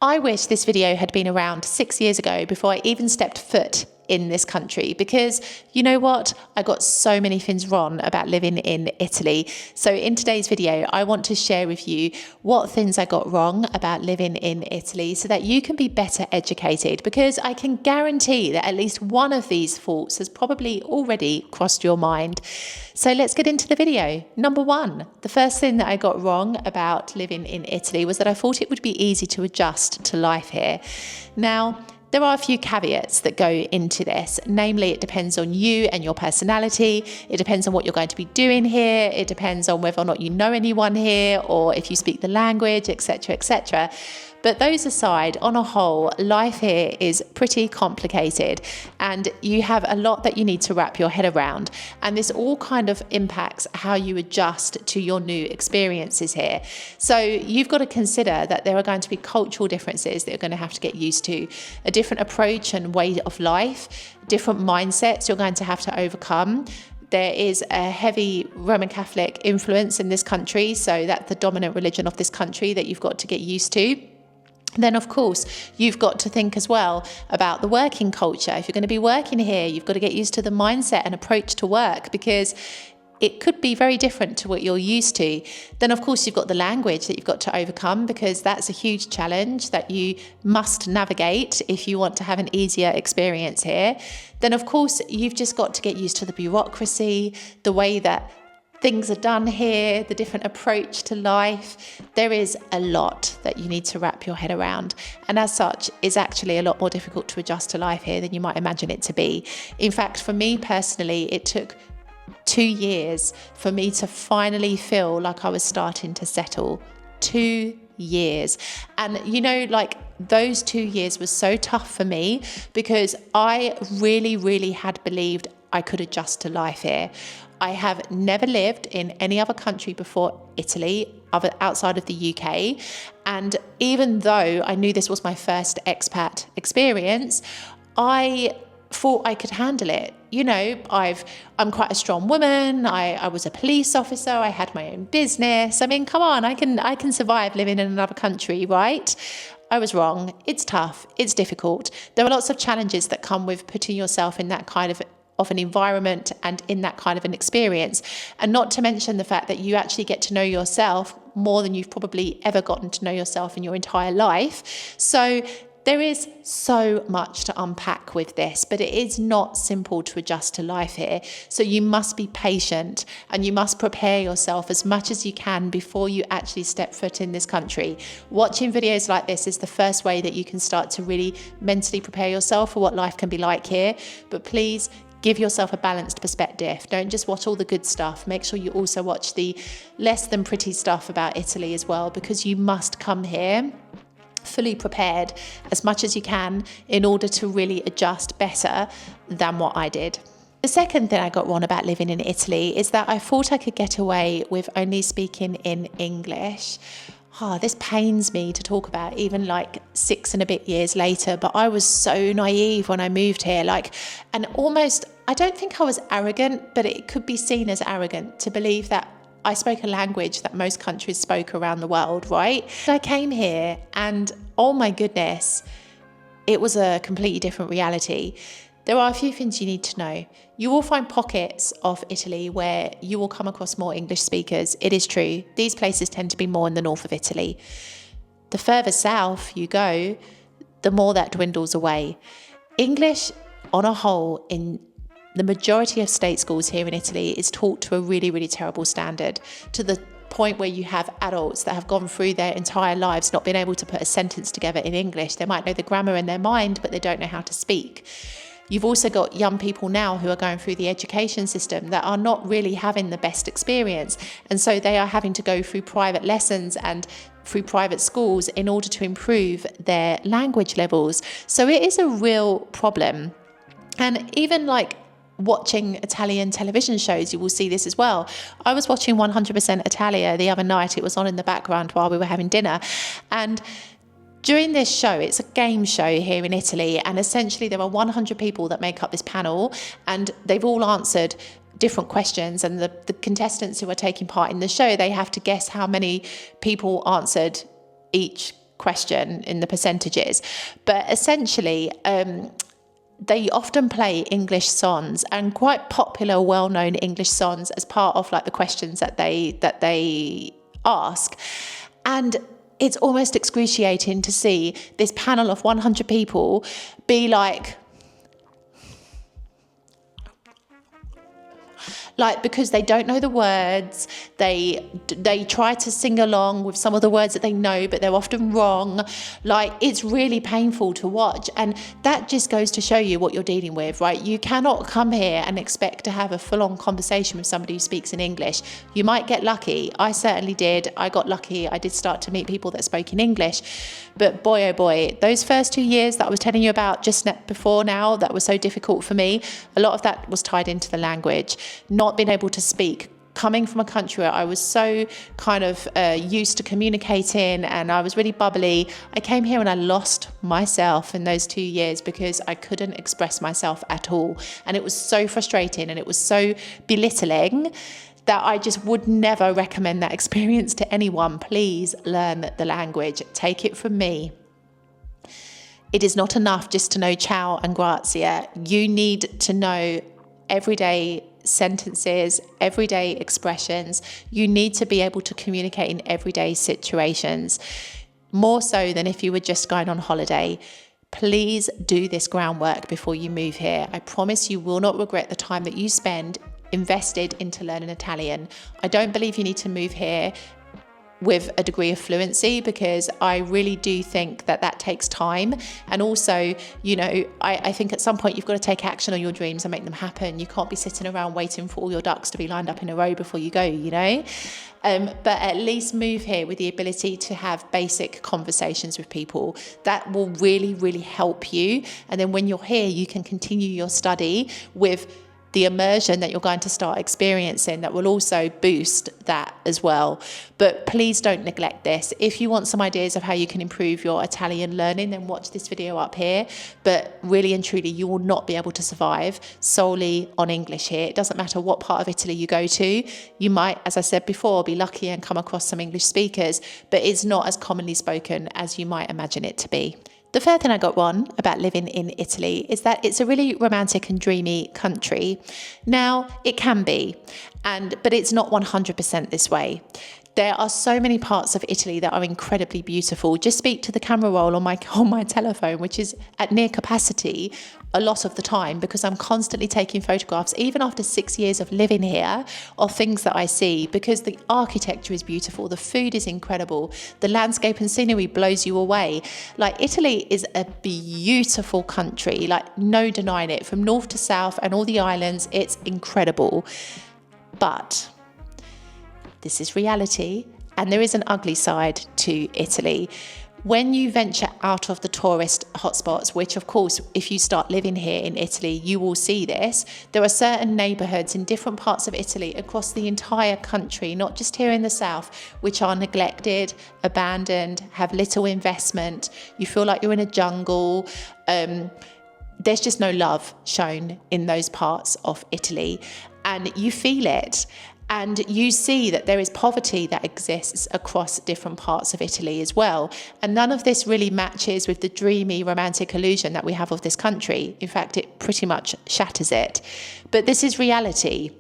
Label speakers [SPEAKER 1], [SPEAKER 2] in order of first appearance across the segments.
[SPEAKER 1] I wish this video had been around 6 years ago before I even stepped foot in this country, because you know what? I got so many things wrong about living in Italy. So in today's video, I want to share with you what things I got wrong about living in Italy so that you can be better educated, because I can guarantee that at least one of these thoughts has probably already crossed your mind. So let's get into the video. Number one, the first thing that I got wrong about living in Italy was that I thought it would be easy to adjust to life here. Now, there are a few caveats that go into this. Namely, it depends on you and your personality. It depends on what you're going to be doing here. It depends on whether or not you know anyone here or if you speak the language, etc., etc. But those aside, on a whole, life here is pretty complicated and you have a lot that you need to wrap your head around. And this all kind of impacts how you adjust to your new experiences here. So you've got to consider that there are going to be cultural differences that you're going to have to get used to, a different approach and way of life, different mindsets you're going to have to overcome. There is a heavy Roman Catholic influence in this country, so that's the dominant religion of this country that you've got to get used to. Then, of course, you've got to think as well about the working culture. If you're going to be working here, you've got to get used to the mindset and approach to work, because it could be very different to what you're used to. Then, of course, you've got the language that you've got to overcome, because that's a huge challenge that you must navigate if you want to have an easier experience here. Then, of course, you've just got to get used to the bureaucracy, the way that things are done here, the different approach to life. There is a lot that you need to wrap your head around. And as such, it's actually a lot more difficult to adjust to life here than you might imagine it to be. In fact, for me personally, it took 2 years for me to finally feel like I was starting to settle. 2 years. And you know, like those 2 years was so tough for me because I really had believed I could adjust to life here. I have never lived in any other country before Italy, outside of the UK. And even though I knew this was my first expat experience, I thought I could handle it. You know, I'm quite a strong woman. I was a police officer. I had my own business. I mean, come on, I can survive living in another country, right? I was wrong. It's tough. It's difficult. There are lots of challenges that come with putting yourself in that kind of an environment and in that kind of an experience. And not to mention the fact that you actually get to know yourself more than you've probably ever gotten to know yourself in your entire life. So there is so much to unpack with this, but it is not simple to adjust to life here. So you must be patient and you must prepare yourself as much as you can before you actually step foot in this country. Watching videos like this is the first way that you can start to really mentally prepare yourself for what life can be like here. But please, give yourself a balanced perspective. Don't just watch all the good stuff. Make sure you also watch the less than pretty stuff about Italy as well, because you must come here fully prepared as much as you can in order to really adjust better than what I did. The second thing I got wrong about living in Italy is that I thought I could get away with only speaking in English. This pains me to talk about even like 6 and a bit years later, but I was so naive when I moved here, and almost, I don't think I was arrogant, but it could be seen as arrogant to believe that I spoke a language that most countries spoke around the world, right? I came here and oh my goodness, it was a completely different reality. There are a few things you need to know. You will find pockets of Italy where you will come across more English speakers. It is true. These places tend to be more in the north of Italy. The further south you go, the more that dwindles away. English, on a whole, in the majority of state schools here in Italy is taught to a really terrible standard, to the point where you have adults that have gone through their entire lives not being able to put a sentence together in English. They might know the grammar in their mind, but they don't know how to speak. You've also got young people now who are going through the education system that are not really having the best experience. And so they are having to go through private lessons and through private schools in order to improve their language levels. So it is a real problem. And even like watching Italian television shows, you will see this as well. I was watching 100% Italia the other night. It was on in the background while we were having dinner. And during this show, it's a game show here in Italy, and essentially there are 100 people that make up this panel, and they've all answered different questions, and the contestants who are taking part in the show, they have to guess how many people answered each question in the percentages. But essentially, they often play English songs, and quite popular, well-known English songs, as part of like the questions that they ask. And it's almost excruciating to see this panel of 100 people be like, because they don't know the words, they try to sing along with some of the words that they know, but they're often wrong. Like, it's really painful to watch, and that just goes to show you what you're dealing with, right? You cannot come here and expect to have a full-on conversation with somebody who speaks in English. You might get lucky. I certainly did. I got lucky. I did start to meet people that spoke in English, but boy, oh boy, those first 2 years that I was telling you about just before now, that was so difficult for me. A lot of that was tied into the language, not being able to speak. Coming from a country where I was so kind of used to communicating, and I was really bubbly, I came here and I lost myself in those 2 years because I couldn't express myself at all. And it was so frustrating, and it was so belittling that I just would never recommend that experience to anyone. Please learn the language. Take it from me. It is not enough just to know ciao and grazie. You need to know everyday sentences, everyday expressions. You need to be able to communicate in everyday situations, more so than if you were just going on holiday. Please do this groundwork before you move here. I promise you will not regret the time that you spend invested into learning Italian. I don't believe you need to move here with a degree of fluency, because I really do think that that takes time. And also, you know, I think at some point you've got to take action on your dreams and make them happen. You can't be sitting around waiting for all your ducks to be lined up in a row before you go, you know. But at least move here with the ability to have basic conversations with people. That will really, really help you. And then when you're here, you can continue your study with the immersion that you're going to start experiencing. That will also boost that as well. But please don't neglect this. If you want some ideas of how you can improve your Italian learning, then watch this video up here. But really and truly, you will not be able to survive solely on English here. It doesn't matter what part of Italy you go to. You might, as I said before, be lucky and come across some English speakers, but it's not as commonly spoken as you might imagine it to be. The third thing I got wrong about living in Italy is that it's a really romantic and dreamy country. Now, it can be, but it's not 100% this way. There are so many parts of Italy that are incredibly beautiful. Just speak to the camera roll on my telephone, which is at near capacity a lot of the time, because I'm constantly taking photographs, even after 6 years of living here, of things that I see, because the architecture is beautiful, the food is incredible, the landscape and scenery blows you away. Like, Italy is a beautiful country, like, no denying it. From north to south and all the islands, it's incredible. But this is reality, and there is an ugly side to Italy. When you venture out of the tourist hotspots, which of course, if you start living here in Italy, you will see this, there are certain neighbourhoods in different parts of Italy across the entire country, not just here in the south, which are neglected, abandoned, have little investment. You feel like you're in a jungle. There's just no love shown in those parts of Italy, and you feel it. And you see that there is poverty that exists across different parts of Italy as well. And none of this really matches with the dreamy romantic illusion that we have of this country. In fact, it pretty much shatters it. But this is reality.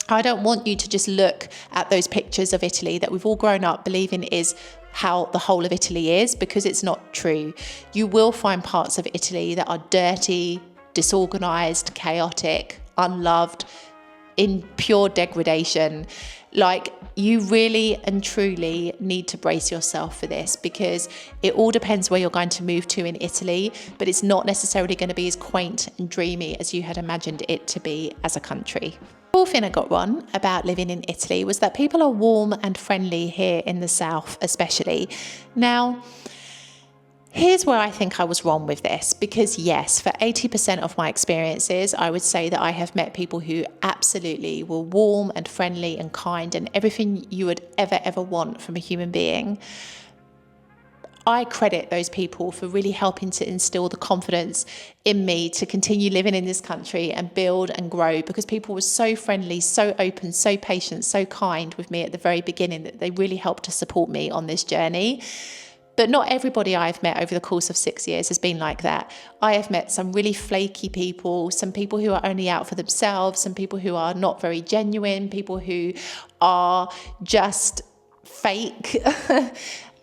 [SPEAKER 1] I don't want you to just look at those pictures of Italy that we've all grown up believing is how the whole of Italy is, because it's not true. You will find parts of Italy that are dirty, disorganized, chaotic, unloved, in pure degradation. Like, you really and truly need to brace yourself for this, because it all depends where you're going to move to in Italy, but it's not necessarily going to be as quaint and dreamy as you had imagined it to be as a country. The fourth thing I got wrong about living in Italy was that people are warm and friendly here in the south, especially. Now, here's where I think I was wrong with this, because yes, for 80% of my experiences, I would say that I have met people who absolutely were warm and friendly and kind and everything you would ever want from a human being. I credit those people for really helping to instill the confidence in me to continue living in this country and build and grow, because people were so friendly, so open, so patient, so kind with me at the very beginning that they really helped to support me on this journey. But not everybody I've met over the course of 6 years has been like that. I have met some really flaky people, some people who are only out for themselves, some people who are not very genuine, people who are just fake.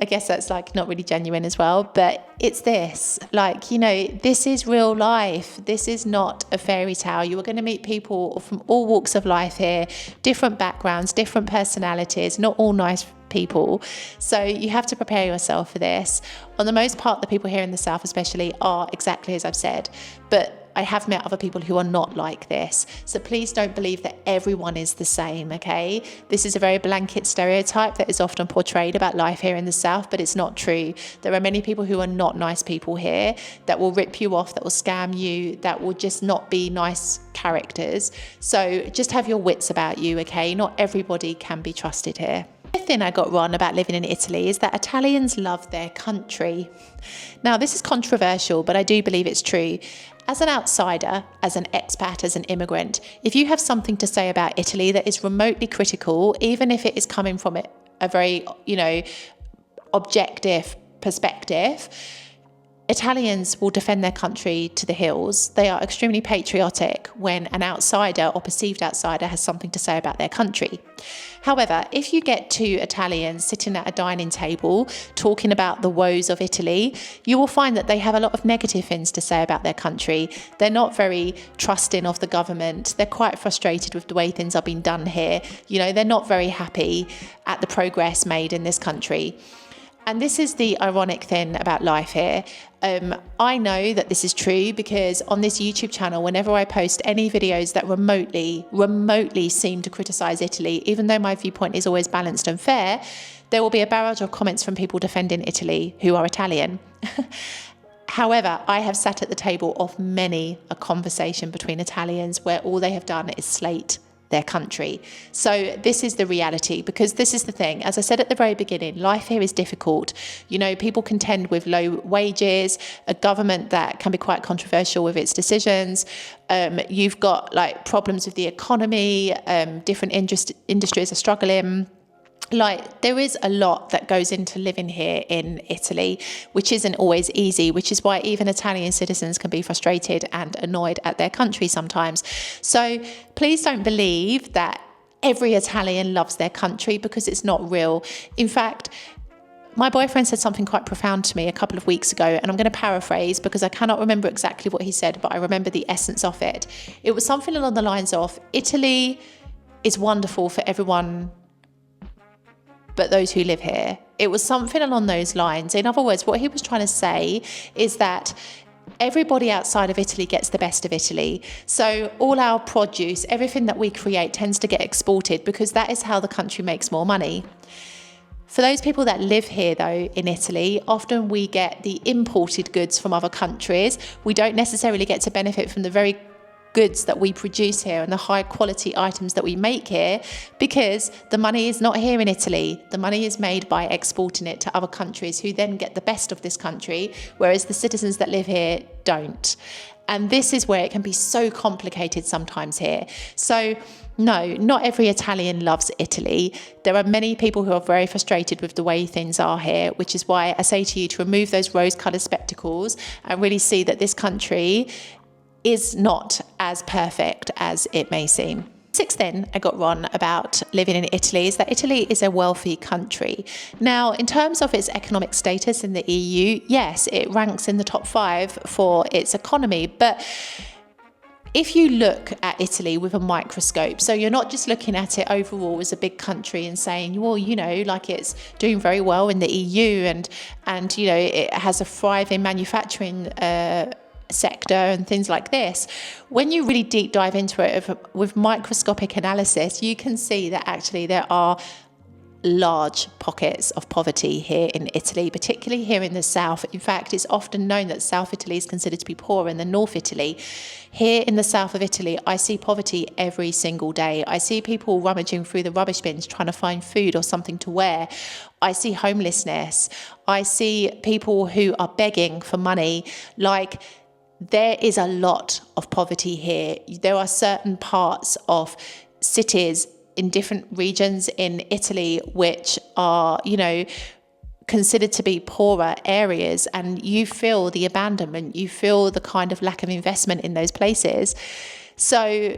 [SPEAKER 1] I guess that's like not really genuine as well, but it's this, like, you know, this is real life. This is not a fairy tale. You are going to meet people from all walks of life here, different backgrounds, different personalities, not all nice people. So you have to prepare yourself for this. On the most part, the people here in the South especially are exactly as I've said, but I have met other people who are not like this. So please don't believe that everyone is the same, okay? This is a very blanket stereotype that is often portrayed about life here in the South, but it's not true. There are many people who are not nice people here that will rip you off, that will scam you, that will just not be nice characters. So just have your wits about you, okay? Not everybody can be trusted here. The thing I got wrong about living in Italy is that Italians love their country. Now, this is controversial, but I do believe it's true. As an outsider, as an expat, as an immigrant, if you have something to say about Italy that is remotely critical, even if it is coming from a very, you know, objective perspective, Italians will defend their country to the hills. They are extremely patriotic when an outsider or perceived outsider has something to say about their country. However, if you get two Italians sitting at a dining table talking about the woes of Italy, you will find that they have a lot of negative things to say about their country. They're not very trusting of the government. They're quite frustrated with the way things are being done here. You know, they're not very happy at the progress made in this country. And this is the ironic thing about life here. I know that this is true because on this YouTube channel, whenever I post any videos that remotely seem to criticize Italy, even though my viewpoint is always balanced and fair, there will be a barrage of comments from people defending Italy who are Italian. However, I have sat at the table of many a conversation between Italians where all they have done is slate their country. So this is the reality, because this is the thing. As I said at the very beginning, life here is difficult. You know, people contend with low wages, a government that can be quite controversial with its decisions. You've got like problems with the economy, different industries are struggling. Like, there is a lot that goes into living here in Italy, which isn't always easy, which is why even Italian citizens can be frustrated and annoyed at their country sometimes. So please don't believe that every Italian loves their country, because it's not real. In fact, my boyfriend said something quite profound to me a couple of weeks ago, and I'm going to paraphrase because I cannot remember exactly what he said, but I remember the essence of it. It was something along the lines of, Italy is wonderful for everyone but those who live here. It was something along those lines. In other words, what he was trying to say is that everybody outside of Italy gets the best of Italy. So all our produce, everything that we create tends to get exported because that is how the country makes more money. For those people that live here, though, in Italy, often we get the imported goods from other countries. We don't necessarily get to benefit from the very goods that we produce here and the high quality items that we make here, because the money is not here in Italy. The money is made by exporting it to other countries who then get the best of this country, whereas the citizens that live here don't. And this is where it can be so complicated sometimes here. So no, not every Italian loves Italy. There are many people who are very frustrated with the way things are here, which is why I say to you to remove those rose-colored spectacles and really see that this country is not as perfect as it may seem. Sixth thing I got wrong about living in Italy is that Italy is a wealthy country. Now, in terms of its economic status in the EU, yes, it ranks in the top 5 for its economy, but if you look at Italy with a microscope, so you're not just looking at it overall as a big country and saying, well, you know, like it's doing very well in the EU and you know, it has a thriving manufacturing sector and things like this. When you really deep dive into it with microscopic analysis, you can see that actually there are large pockets of poverty here in Italy, particularly here in the south. In fact, it's often known that South Italy is considered to be poorer than North Italy. Here in the south of Italy, I see poverty every single day. I see people rummaging through the rubbish bins trying to find food or something to wear. I see homelessness. I see people who are begging for money. Like, there is a lot of poverty here. There are certain parts of cities in different regions in Italy which are, you know, considered to be poorer areas, and you feel the abandonment, you feel the kind of lack of investment in those places. So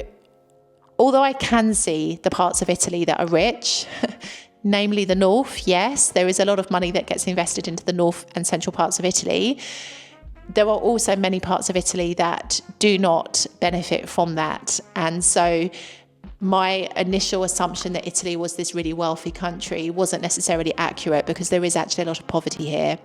[SPEAKER 1] although I can see the parts of Italy that are rich, namely the north, yes, there is a lot of money that gets invested into the north and central parts of Italy. There are also many parts of Italy that do not benefit from that. And so my initial assumption that Italy was this really wealthy country wasn't necessarily accurate, because there is actually a lot of poverty here.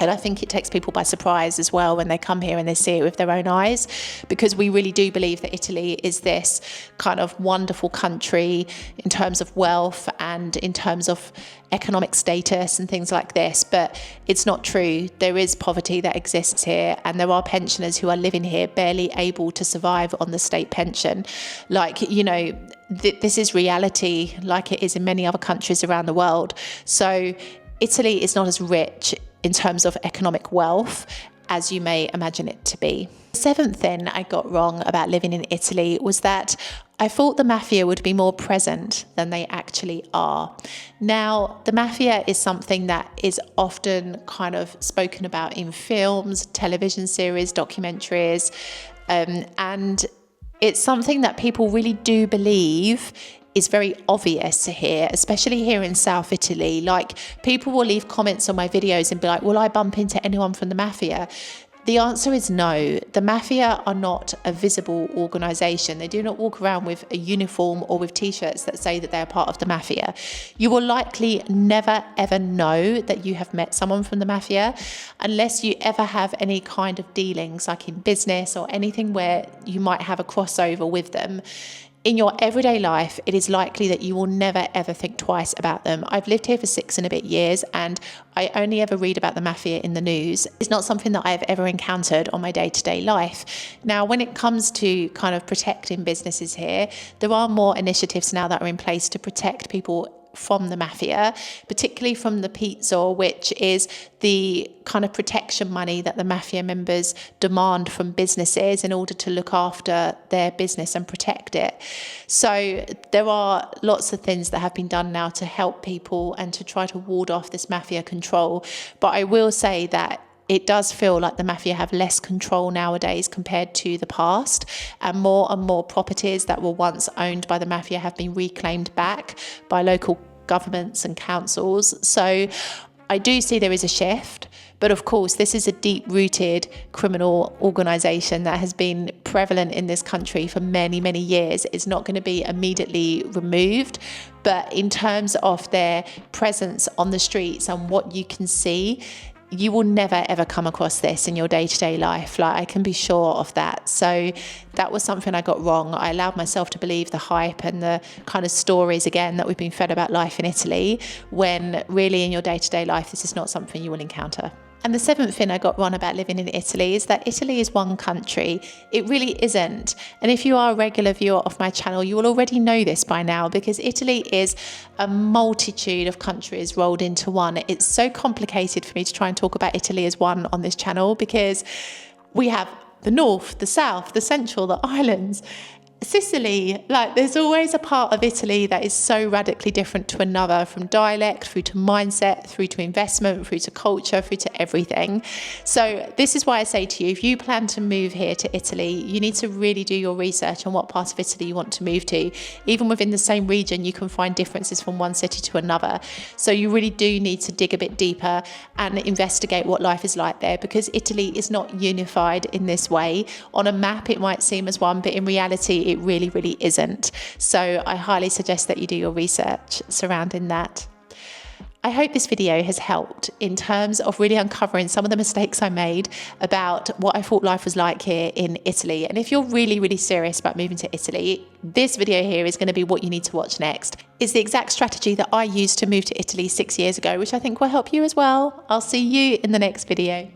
[SPEAKER 1] And I think it takes people by surprise as well when they come here and they see it with their own eyes, because we really do believe that Italy is this kind of wonderful country in terms of wealth and in terms of economic status and things like this. But it's not true. There is poverty that exists here, and there are pensioners who are living here barely able to survive on the state pension. Like, this is reality, like it is in many other countries around the world. So Italy is not as rich in terms of economic wealth as you may imagine it to be. The seventh thing I got wrong about living in Italy was that I thought the mafia would be more present than they actually are. Now, the mafia is something that is often kind of spoken about in films, television series, documentaries, and it's something that people really do believe is very obvious here, especially here in South Italy. Like, people will leave comments on my videos and be like, will I bump into anyone from the mafia? The answer is no. The mafia are not a visible organisation. They do not walk around with a uniform or with t-shirts that say that they're part of the mafia. You will likely never ever know that you have met someone from the mafia unless you ever have any kind of dealings, like in business or anything where you might have a crossover with them. In your everyday life, it is likely that you will never ever think twice about them. I've lived here for 6 and a bit years, and I only ever read about the mafia in the news. It's not something that I've ever encountered on my day-to-day life. Now, when it comes to kind of protecting businesses here, there are more initiatives now that are in place to protect people from the mafia, particularly from the pizzo, which is the kind of protection money that the mafia members demand from businesses in order to look after their business and protect it. So there are lots of things that have been done now to help people and to try to ward off this mafia control. But I will say that it does feel like the mafia have less control nowadays compared to the past, and more properties that were once owned by the mafia have been reclaimed back by local governments and councils. So I do see there is a shift, but of course this is a deep-rooted criminal organisation that has been prevalent in this country for many, many years. It's not going to be immediately removed, but in terms of their presence on the streets and what you can see, you will never ever come across this in your day-to-day life. Like, I can be sure of that. So that was something I got wrong. I allowed myself to believe the hype and the kind of stories again that we've been fed about life in Italy, when really in your day-to-day life this is not something you will encounter. And the seventh thing I got wrong about living in Italy is that Italy is one country. It really isn't. And if you are a regular viewer of my channel, you will already know this by now, because Italy is a multitude of countries rolled into one. It's so complicated for me to try and talk about Italy as one on this channel, because we have the north, the south, the central, the islands, Sicily. Like, there's always a part of Italy that is so radically different to another, from dialect through to mindset, through to investment, through to culture, through to everything. So this is why I say to you, if you plan to move here to Italy, you need to really do your research on what part of Italy you want to move to. Even within the same region, you can find differences from one city to another. So you really do need to dig a bit deeper and investigate what life is like there, because Italy is not unified in this way. On a map, it might seem as one, but in reality, it really, really isn't. So I highly suggest that you do your research surrounding that. I hope this video has helped in terms of really uncovering some of the mistakes I made about what I thought life was like here in Italy. And if you're really, really serious about moving to Italy, this video here is going to be what you need to watch next. It's the exact strategy that I used to move to Italy 6 years ago, which I think will help you as well. I'll see you in the next video.